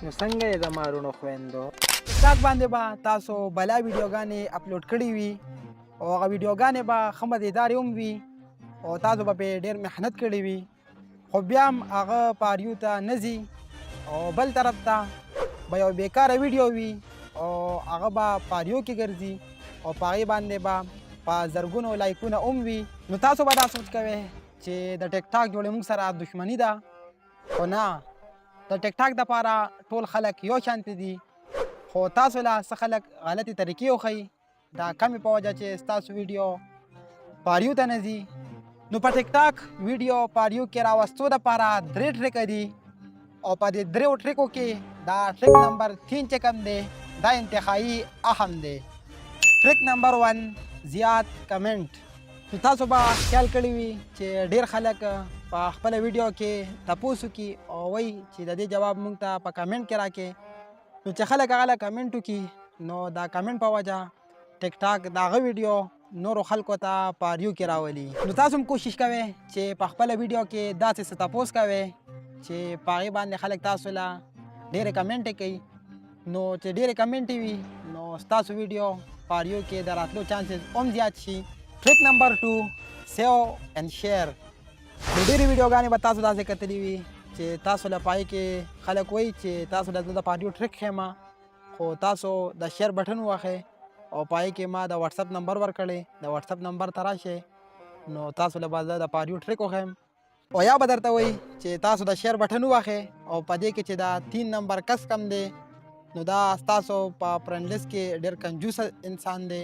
نو څنګه یې زما وروڼو خویندو ټاک باندې به تاسو بلا ویډیوګانې اپلوډ کړي وي او هغه ویډیوګانې به ښه مزېدارې هم وي او تاسو به پرې ډېر محنت کړی وي خو بیا هم هغه پاریو ته نه ځي او بل طرف ته به یو بیکاره ویډیو وي او هغه به پاریو کې ګرځي او په هغې باندې به په زرګونو لایکونه هم وي نو تاسو به دا سوچ کوئ چې د ټیک ټاک جوړې موږ سره دښمني ده خو نه د ټیک ټاک دپاره ټول خلک یو شانتې دي خو تاسو له څه خلک غلطې طریقې وښیي دا کمې په وجه چې ستاسو ویډیو پاریو ته نه ځي نو په ټیک ټاک ویډیو پاریو کې راوستو دپاره 3 ټریکه دي او په دې 3 ټریکو کې دا ټریک نمبر 3 چې کوم دی دا انتهایي اهم دی ټریک نمبر 1 زیات کمنټ نو تاسو به خیال کړی وي چې ډېر خلک په خپله ویډیو کې تپوس وکړي او وایي چې د دې جواب موږ ته په کمنټ کې راکړې نو چې خلک هغه له کمنټ وکړي نو دا کمنټ په وجه ټیک ټاک د هغه ویډیو نورو خلکو ته په ریو کې راولي نو تاسو هم کوشش کوئ چې په خپله ویډیو کې داسې څه تپوس کوئ چې په هغې باندې خلک تاسو له ډېرې کمنټې کوي نو چې ډېرې کمنټې وي نو ستاسو ویډیو په ریو کې د راتلو چانسز هم زیات شي ټریک نمبر 2 سیو اینډ شیر نو ډېرې ویډیوګانې به تاسو داسې کتلي وي چې تاسو له پای کې خلک وایي چې تاسو د پاریو ټریک ښیم خو تاسو د شیر بټن ووهئ او پای کې ما د واتساپ نمبر ورکړی د واتساپ نمبر ته راشئ نو تاسو له به زه د پاریو ټریک وښیم او یا به درته وایي چې تاسو د شیر بټن ووهئ او په دې کې چې دا 3 نمبر کس کم دی نو دا ستاسو په فرینډ لیست کې ډېر کنجوسه انسان دی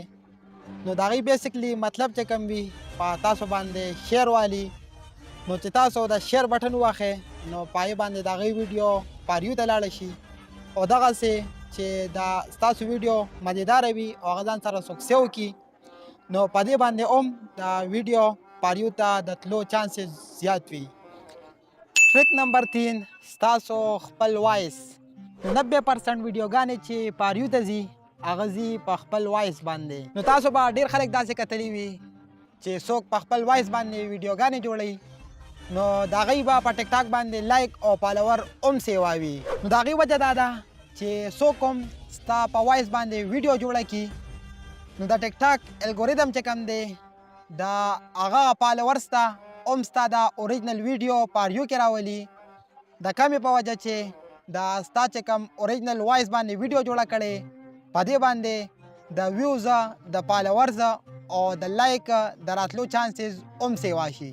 نو د هغې بیسیکلی مطلب چې کوم وي په تاسو باندې شیر والي نو چې تاسو د شیر بټن ووهئ نو په هغې باندې د هغې ویډیو پاریو ته لاړه شي او دغسې چې دا ستاسو ویډیو مزیداره وي او هغه ځان سره څوک سیو کړي نو په دې باندې هم د ویډیو پاریو ته د تلو چانسز زیات وي ټریک نمبر 3 ستاسو خپل وایس 90% ویډیوګانې چې پاریو ته ځي هغه ځي په خپل وایس باندې نو تاسو به ډېر خلک داسې کتلي وي چې څوک په خپل وایس باندې ویډیوګانې جوړوي نو د هغوی به په ټیک ټاک باندې لایک او فالوور هم سیواوي نو د هغې وجه دا ده چې څوک هم ستا په وایس باندې ویډیو جوړه کړي نو د ټیک ټاک الګوریدم چې کوم دی د هغه فالوورز ته هم ستا د اوریجنل ویډیو په ریو کې راولي د کمې په وجه چې د ستا چې کوم اوریجنل وایس باندې ویډیو جوړه کړې په دې باندې د ویوز د فالوورز او د لایک د راتلو چانسز هم سیوا شي